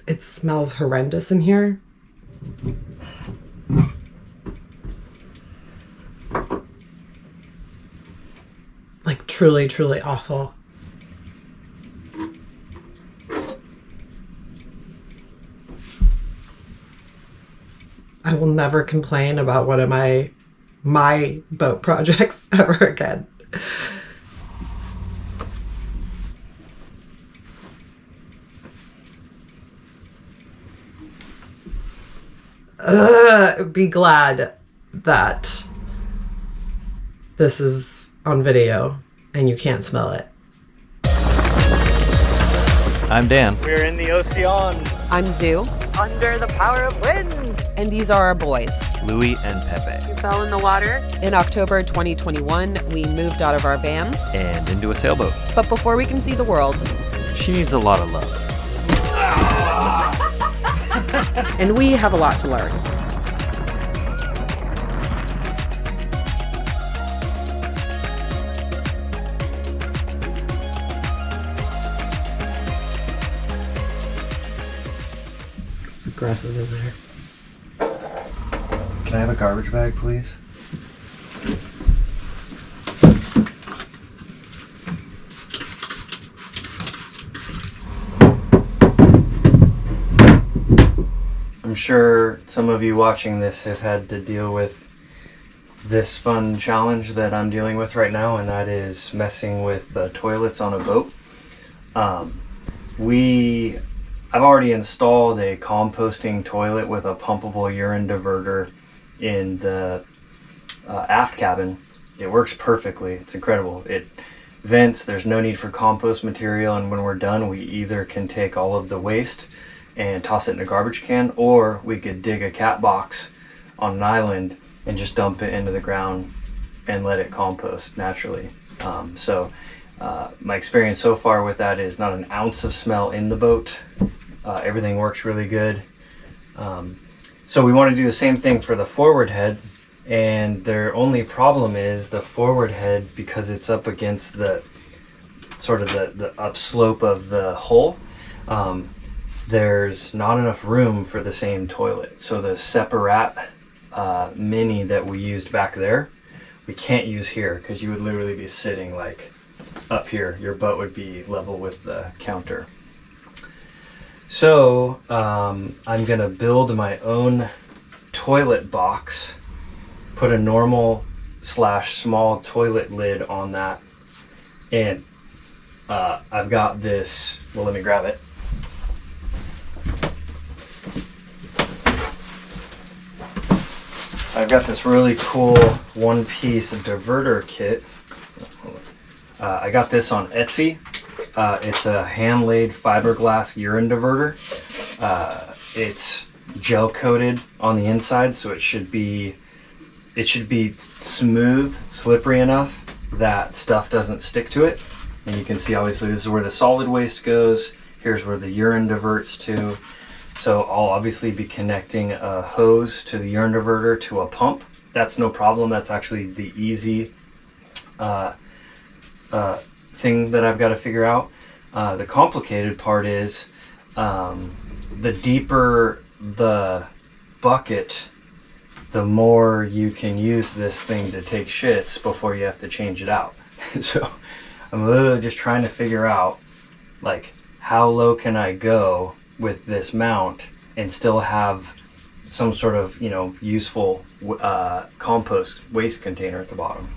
It smells horrendous in here. Like truly, truly awful. I will never complain about one of my boat projects ever again. Be glad that this is on video and you can't smell it. I'm Dan. We're in the ocean. I'm Zoo. Under the power of wind. And these are our boys. Louie and Pepe. You fell in the water. In October 2021, we moved out of our van. And into a sailboat. But before we can see the world, She needs a lot of love. and we have a lot to learn. It's aggressive in there. Can I have a garbage bag, please? I'm sure some of you watching this have had to deal with this fun challenge that I'm dealing with right now, and that is messing with the toilets on a boat. I've already installed a composting toilet with a pumpable urine diverter in the aft cabin. It works perfectly. It's incredible. It vents. There's no need for compost material, and when we're done, we either can take all of the waste and toss it in a garbage can, or we could dig a cat box on an island and just dump it into the ground and let it compost naturally. My experience so far with that is not an ounce of smell in the boat. Everything works really good. So we want to do the same thing for the forward head, and their only problem is the forward head, because it's up against the sort of the upslope of the hull. There's not enough room for the same toilet. So the separate mini that we used back there, we can't use here because you would literally be sitting like up here. Your boat would be level with the counter. So I'm gonna build my own toilet box, put a normal / small toilet lid on that, and I've got this, well, let me grab it. I've got this really cool one-piece diverter kit. I got this on Etsy. It's a hand-laid fiberglass urine diverter. It's gel-coated on the inside, so it should be smooth, slippery enough that stuff doesn't stick to it. And you can see, obviously, this is where the solid waste goes. Here's where the urine diverts to. So I'll obviously be connecting a hose to the urine diverter to a pump. That's no problem. That's actually the easy thing that I've got to figure out. The complicated part is the deeper the bucket, the more you can use this thing to take shits before you have to change it out. So I'm literally just trying to figure out, like, how low can I go with this mount and still have some sort of, useful compost waste container at the bottom.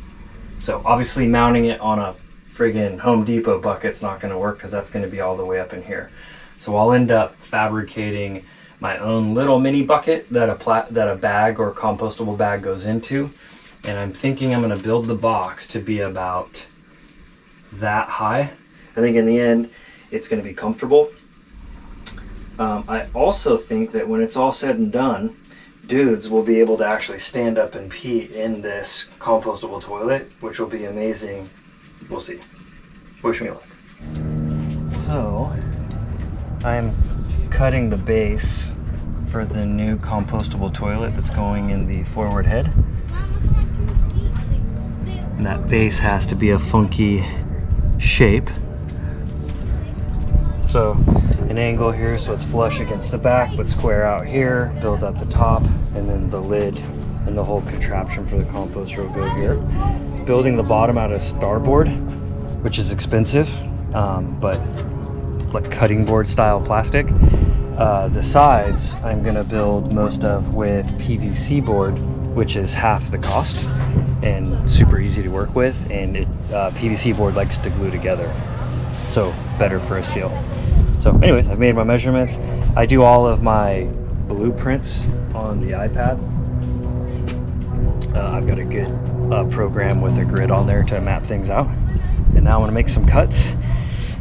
So obviously mounting it on a friggin' Home Depot bucket's not going to work because that's going to be all the way up in here. So I'll end up fabricating my own little mini bucket that a bag or compostable bag goes into, and I'm thinking I'm going to build the box to be about that high. I think in the end it's going to be comfortable. I also think that when it's all said and done, dudes will be able to actually stand up and pee in this compostable toilet, which will be amazing. We'll see. Wish me luck. So, I'm cutting the base for the new compostable toilet that's going in the forward head. And that base has to be a funky shape. So an angle here so it's flush against the back, but square out here, build up the top, and then the lid and the whole contraption for the composter will go here. Building the bottom out of starboard, which is expensive, but like cutting board style plastic. The sides I'm gonna build most of with PVC board, which is half the cost and super easy to work with, and PVC board likes to glue together, so better for a seal. So anyways, I've made my measurements. I do all of my blueprints on the iPad. I've got a good program with a grid on there to map things out. And now I'm gonna make some cuts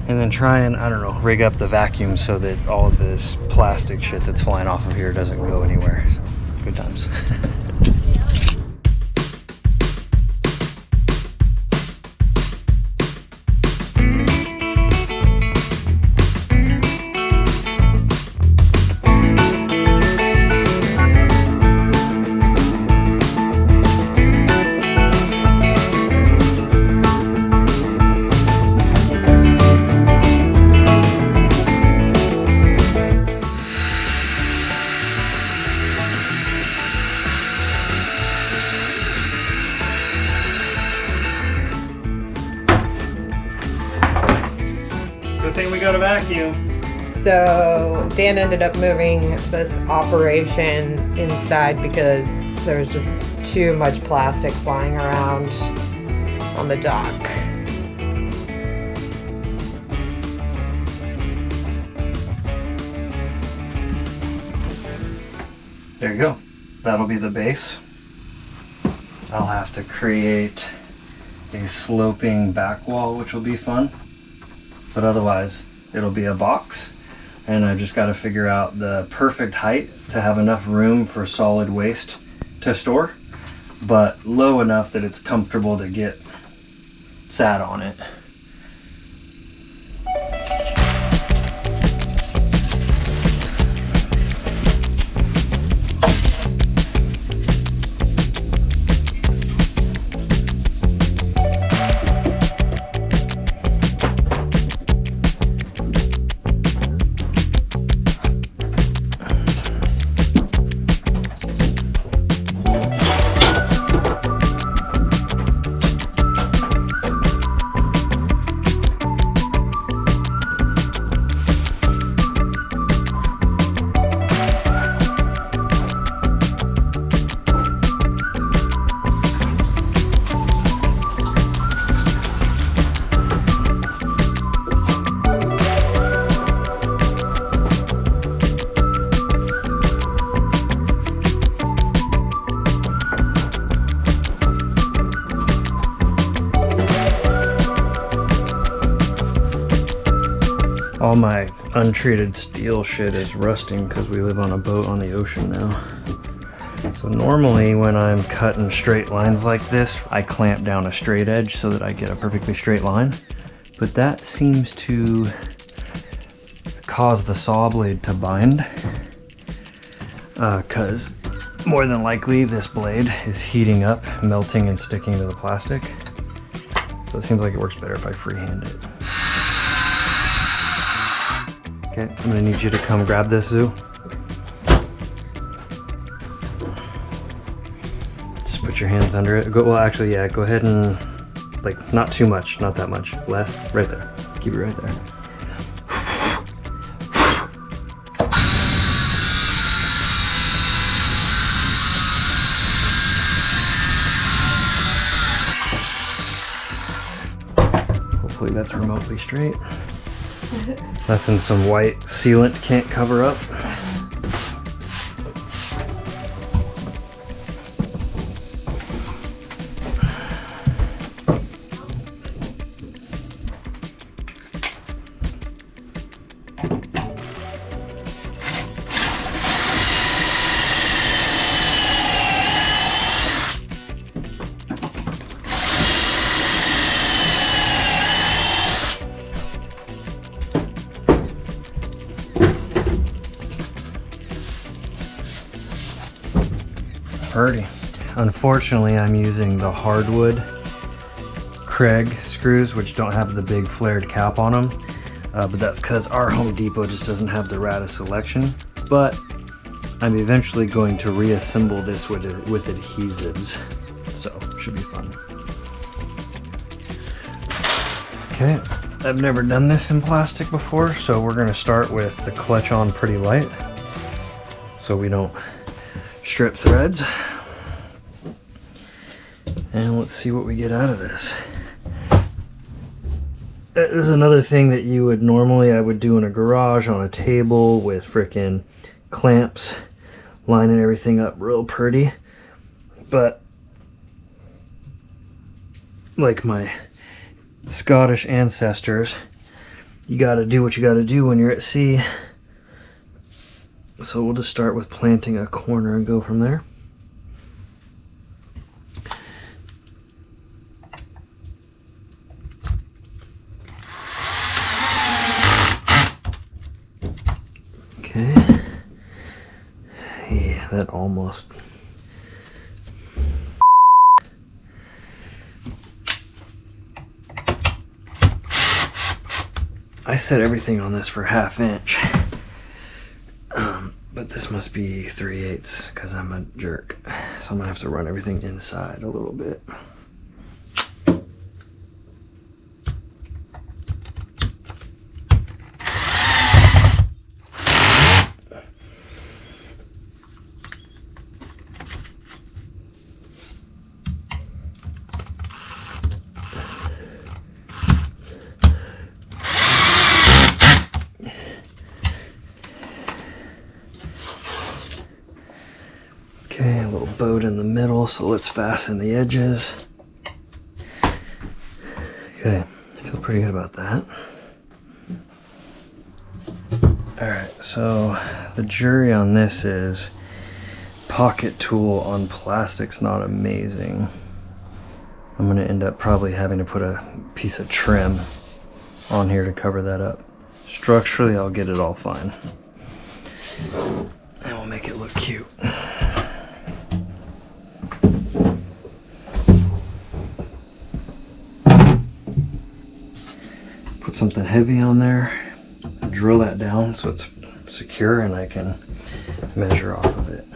and then try and, I don't know, rig up the vacuum so that all of this plastic shit that's flying off of here doesn't go anywhere. So, good times. Good thing we got a vacuum. So Dan ended up moving this operation inside because there was just too much plastic flying around on the dock. There you go. That'll be the base. I'll have to create a sloping back wall, which will be fun. But otherwise, it'll be a box. And I've just got to figure out the perfect height to have enough room for solid waste to store, but low enough that it's comfortable to get sat on it. All my untreated steel shit is rusting because we live on a boat on the ocean now. So normally when I'm cutting straight lines like this, I clamp down a straight edge so that I get a perfectly straight line. But that seems to cause the saw blade to bind, because more than likely this blade is heating up, melting and sticking to the plastic. So it seems like it works better if I freehand it. Okay, I'm gonna need you to come grab this, Zoo. Just put your hands under it. Well, actually, yeah, go ahead and, like, not too much, not that much. Less, right there. Keep it right there. Hopefully that's remotely straight. Nothing some white sealant can't cover up. Alrighty. Unfortunately, I'm using the hardwood Craig screws, which don't have the big flared cap on them. but that's because our Home Depot just doesn't have the rata selection. But I'm eventually going to reassemble this with adhesives, so should be fun. Okay, I've never done this in plastic before, so we're going to start with the clutch on pretty light so we don't strip threads. And let's see what we get out of this. This is another thing that you would normally, I would do in a garage on a table with frickin' clamps, lining everything up real pretty. But like my Scottish ancestors, you gotta do what you gotta do when you're at sea. So we'll just start with planting a corner and go from there. Okay. Yeah, that almost. I set everything on this for 1/2 inch, but this must be 3/8 because I'm a jerk. So I'm gonna have to run everything inside a little bit. Okay, a little boat in the middle, so let's fasten the edges. Okay, I feel pretty good about that. Alright, so the jury on this is pocket tool on plastic's not amazing. I'm going to end up probably having to put a piece of trim on here to cover that up. Structurally, I'll get it all fine. And we'll make it look cute. Put something heavy on there, drill that down so it's secure and I can measure off of it.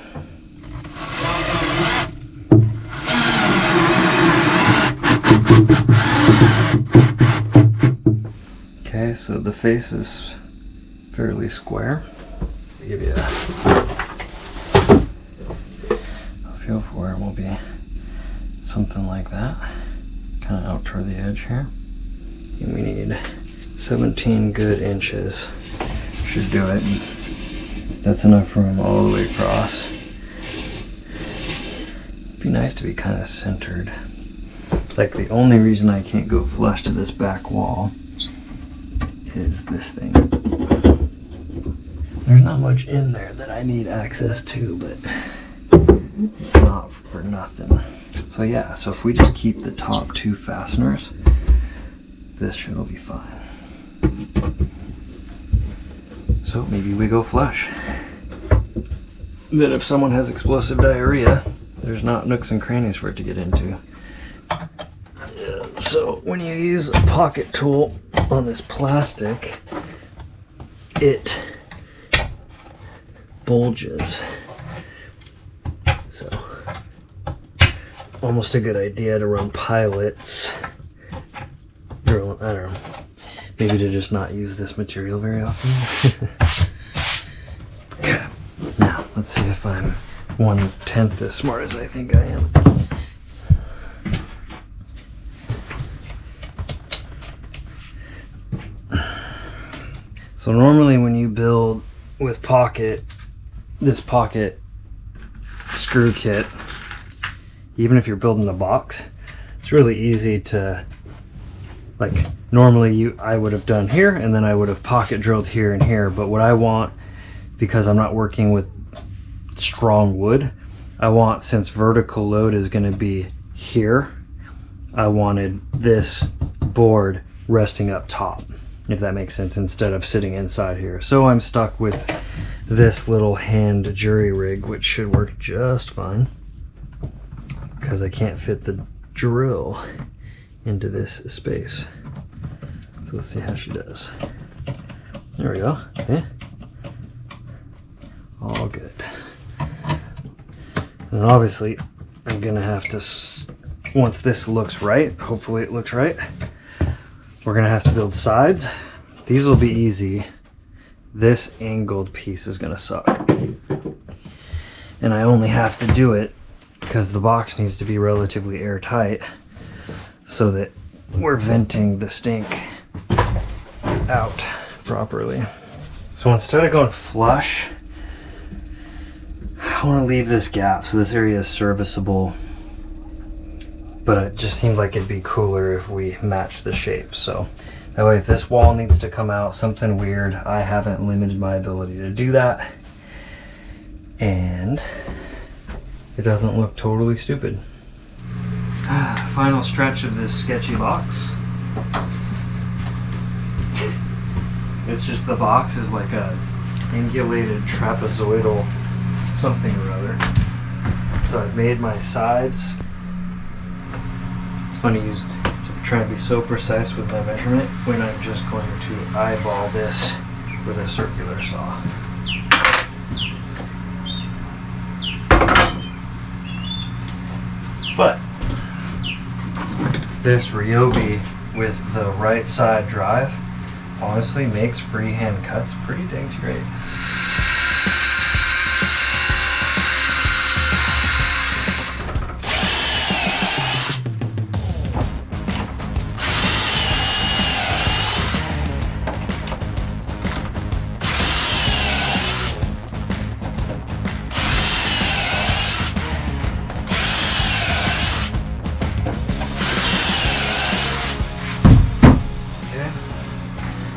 Okay, so the face is fairly square. I'll give you a feel for where it will be something like that, kind of out toward the edge here. And we need 17 good inches. Should do it. That's enough room all the way across. Be nice to be kind of centered. Like the only reason I can't go flush to this back wall is this thing. There's not much in there that I need access to, but it's not for nothing. So yeah, so if we just keep the top 2 fasteners, this should be fine. So maybe we go flush. Then if someone has explosive diarrhea, there's not nooks and crannies for it to get into. So when you use a pocket tool on this plastic, it bulges. So almost a good idea to run pilots. I don't know, maybe to just not use this material very often. Okay, now let's see if I'm 1/10 as smart as I think I am. So normally when you build with this pocket screw kit, even if you're building a box, it's really easy to, like, normally I would have done here and then I would have pocket drilled here and here, but what I want, because I'm not working with strong wood, I want, since vertical load is going to be here, I wanted this board resting up top, if that makes sense, instead of sitting inside here. So I'm stuck with this little hand jury rig, which should work just fine because I can't fit the drill into this space. So let's see how she does. There we go. Okay. All good. And obviously, I'm gonna have to, once this looks right, hopefully it looks right, we're gonna have to build sides. These will be easy. This angled piece is gonna suck. And I only have to do it because the box needs to be relatively airtight so that we're venting the stink out properly. So instead of going flush, I want to leave this gap so this area is serviceable, but it just seemed like it'd be cooler if we match the shape. So that way, if this wall needs to come out, something weird, I haven't limited my ability to do that, and it doesn't look totally stupid. Final stretch of this sketchy box. It's just, the box is like a angulated trapezoidal something or other. So I've made my sides. It's funny to try and be so precise with my measurement when I'm just going to eyeball this with a circular saw. But this Ryobi with the right side drive honestly makes freehand cuts pretty dang straight.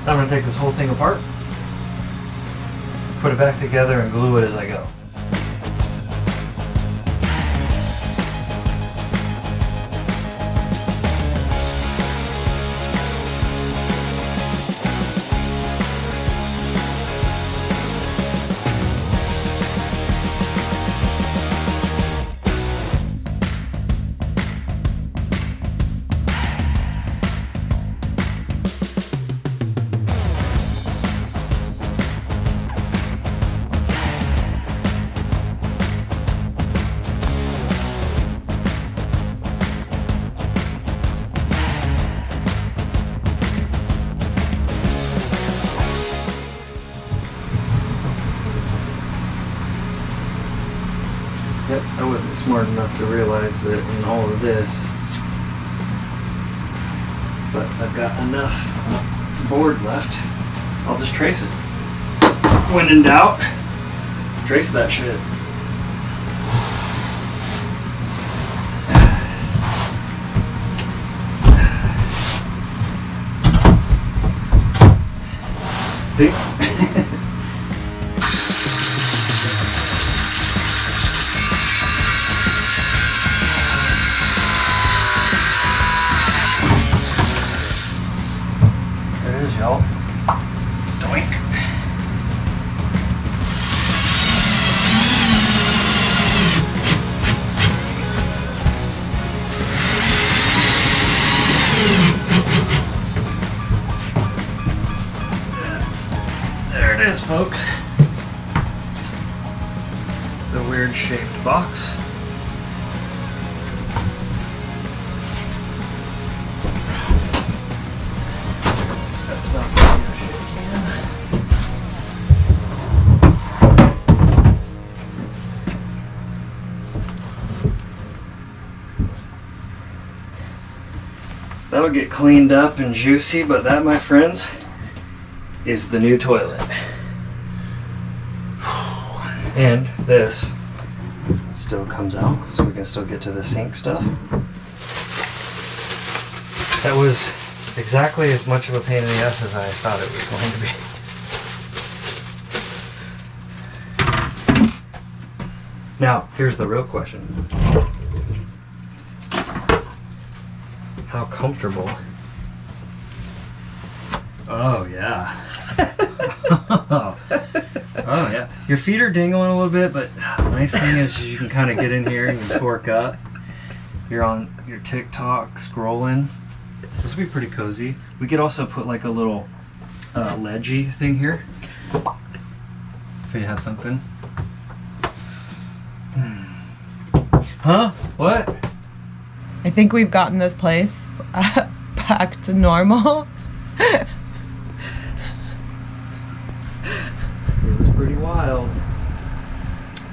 I'm going to take this whole thing apart, put it back together, and glue it as I go. Yep, I wasn't smart enough to realize that in all of this, but I've got enough board left, I'll just trace it. When in doubt, trace that shit. See? There it is, y'all. Doink. There it is, folks. The weird shaped box. That's not the weird shaped can. That'll get cleaned up and juicy, but that, my friends, is the new toilet. And this still comes out, so we can still get to the sink stuff. That was exactly as much of a pain in the ass as I thought it was going to be. Now, here's the real question. How comfortable? Oh, yeah. Oh yeah, your feet are dingling a little bit, but the nice thing is you can kind of get in here and you can torque up. You're on your TikTok scrolling. This will be pretty cozy. We could also put like a little ledgy thing here. So you have something. Huh? What? I think we've gotten this place back to normal. It was pretty wild.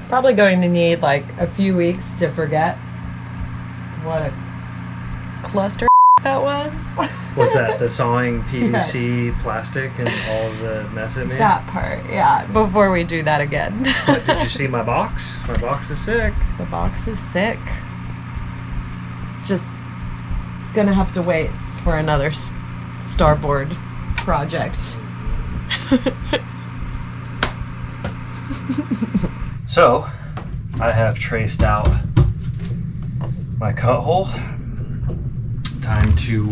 Probably going to need like a few weeks to forget what a cluster that was. What's that? The sawing PVC plastic and all the mess it made? That part, yeah. Before we do that again. But did you see my box? My box is sick. The box is sick. Just gonna have to wait for another starboard project. So, I have traced out my cut hole. Time to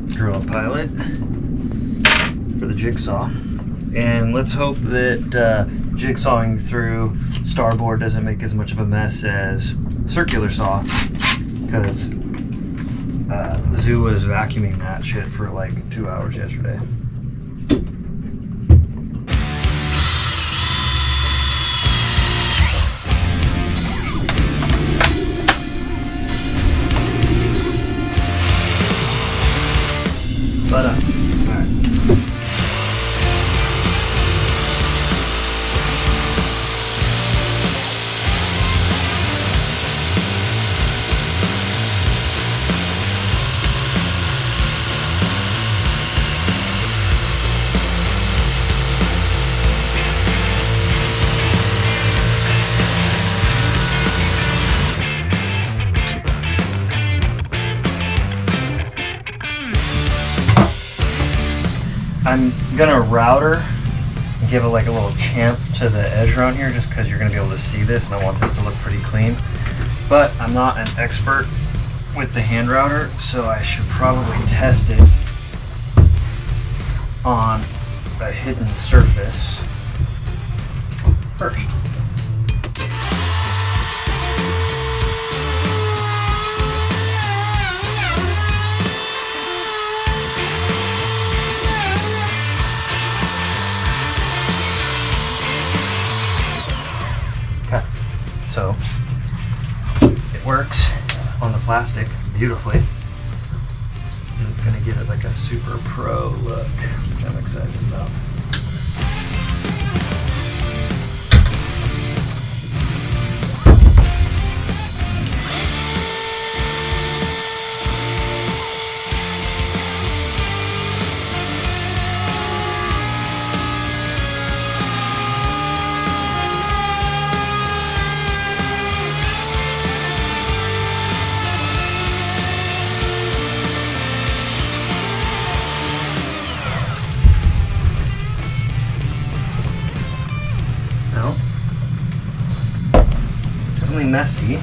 drill a pilot for the jigsaw. And let's hope that jigsawing through starboard doesn't make as much of a mess as circular saw, because Zoo was vacuuming that shit for like 2 hours yesterday. But, alright. I'm gonna router and give it like a little champ to the edge around here, just because you're gonna be able to see this, and I want this to look pretty clean. But I'm not an expert with the hand router, so I should probably test it on a hidden surface first. So it works on the plastic beautifully, and it's going to give it like a super pro look, which I'm excited about. Messy,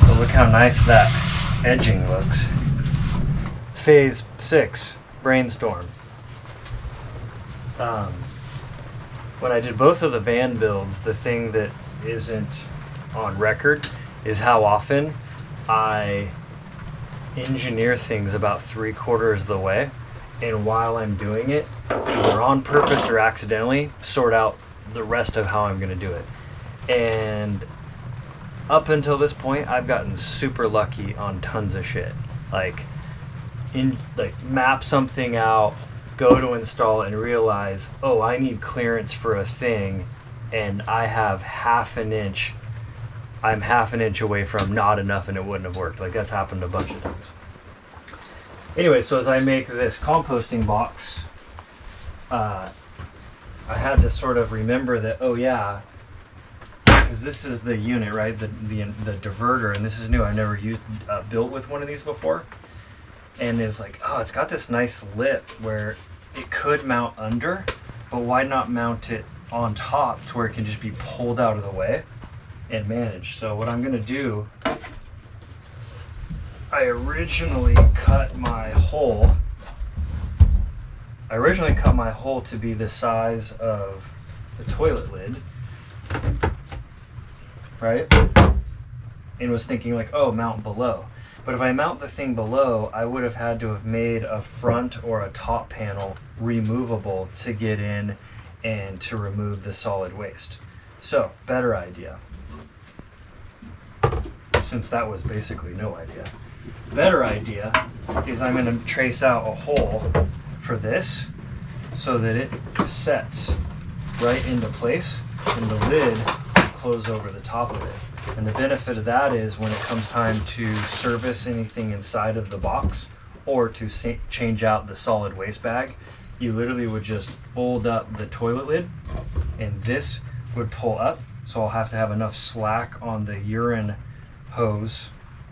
but look how nice that edging looks. Phase 6, brainstorm. When I did both of the van builds, the thing that isn't on record is how often I engineer things about 3/4 of the way, and while I'm doing it, either on purpose or accidentally, sort out the rest of how I'm going to do it. And up until this point, I've gotten super lucky on tons of shit. Like map something out, go to install it, and realize, oh, I need clearance for a thing, and I have I'm half an inch away from not enough, and it wouldn't have worked. Like, that's happened a bunch of times. Anyway, so as I make this composting box, I had to sort of remember that, oh yeah, because this is the unit, right? The diverter, and this is new. I've never built with one of these before, and it's like, oh, it's got this nice lip where it could mount under, but why not mount it on top to where it can just be pulled out of the way and managed? So what I'm gonna do, I originally cut my hole to be the size of the toilet lid, right? and was thinking like, oh, mount below. But if I mount the thing below, I would have had to have made a front or a top panel removable to get in and to remove the solid waste. So, better idea. Since that was basically no idea. Better idea is I'm going to trace out a hole for this so that it sets right into place and the lid close over the top of it. And the benefit of that is when it comes time to service anything inside of the box or to change out the solid waste bag, you literally would just fold up the toilet lid and this would pull up. So I'll have to have enough slack on the urine hose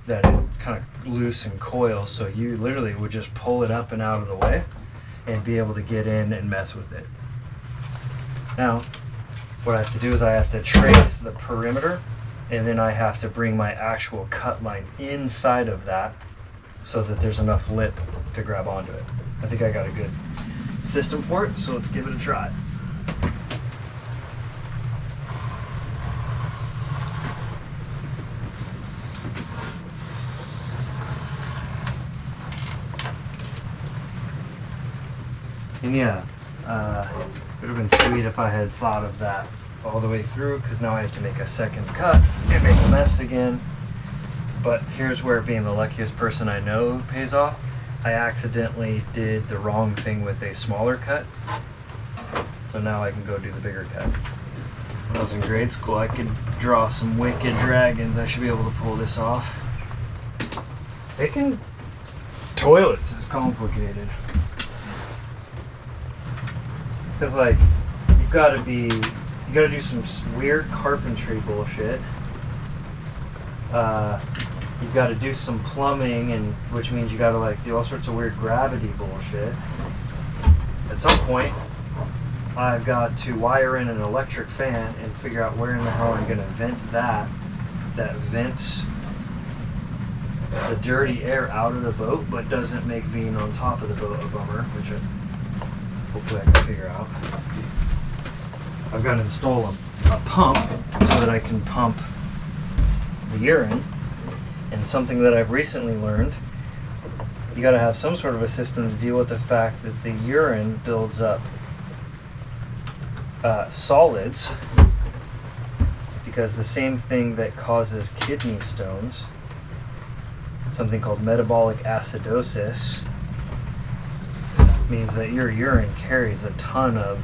that it's kind of loose and coils. So you literally would just pull it up and out of the way and be able to get in and mess with it. Now, what I have to do is I have to trace the perimeter and then I have to bring my actual cut line inside of that so that there's enough lip to grab onto it. I think I got a good system for it, so let's give it a try. And yeah, it would have been sweet if I had thought of that all the way through, because now I have to make a second cut and make a mess again. But here's where being the luckiest person I know pays off. I accidentally did the wrong thing with a smaller cut, so now I can go do the bigger cut. When I was in grade school, I could draw some wicked dragons. I should be able to pull this off. Making toilets is complicated. Because like, you gotta do some weird carpentry bullshit. You've got to do some plumbing, and which means you got to like do all sorts of weird gravity bullshit. At some point, I've got to wire in an electric fan and figure out where in the hell I'm going to vent that vents the dirty air out of the boat, but doesn't make being on top of the boat a bummer, which hopefully I can figure out. I've got to install a pump so that I can pump the urine. And something that I've recently learned, you got to have some sort of a system to deal with the fact that the urine builds up solids, because the same thing that causes kidney stones, something called metabolic acidosis, means that your urine carries a ton of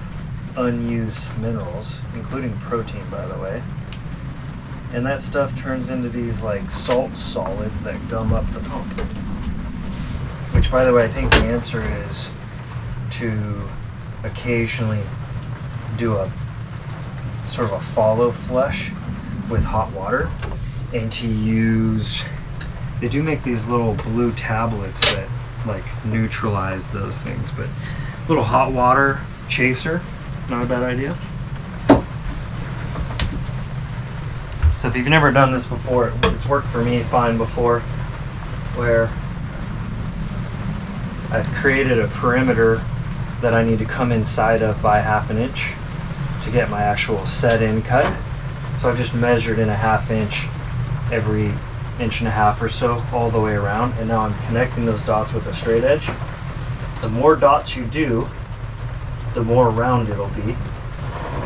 unused minerals, including protein, by the way. And that stuff turns into these like salt solids that gum up the pump. Which, by the way, I think the answer is to occasionally do a sort of a follow flush with hot water, and to use, they do make these little blue tablets that like neutralize those things, but little hot water chaser, not a bad idea. So if you've never done this before, it's worked for me fine before, where I've created a perimeter that I need to come inside of by 1/2 inch to get my actual set-in cut. So I've just measured in 1/2 inch every 1.5 inches or so all the way around, and now I'm connecting those dots with a straight edge. The more dots you do, the more round it'll be.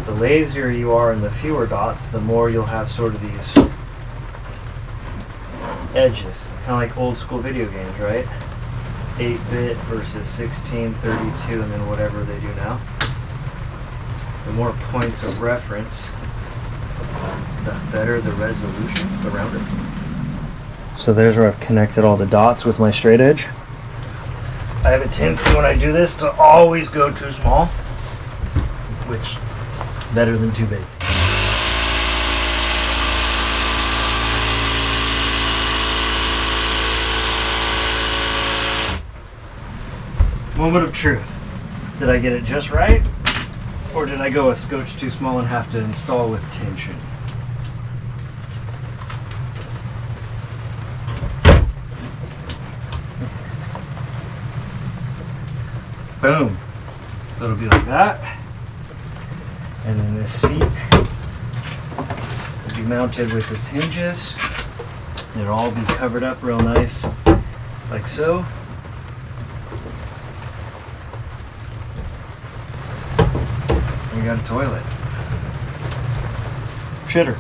The lazier you are and the fewer dots, the more you'll have sort of these edges. Kind of like old school video games, right? 8-bit versus 16, 32, and then whatever they do now. The more points of reference, the better the resolution around it. So there's where I've connected all the dots with my straight edge. I have a tendency when I do this to always go too small, which better than too big. Moment of truth. Did I get it just right? Or did I go a scotch too small and have to install with tension? Boom. So it'll be like that. And then this seat will be mounted with its hinges It'll all be covered up real nice, like so. You got a toilet. Shitter.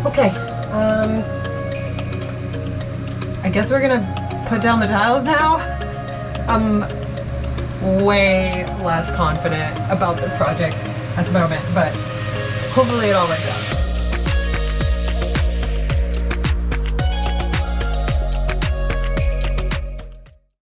Okay, I guess we're gonna put down the tiles now. I'm way less confident about this project at the moment, but hopefully it all works out.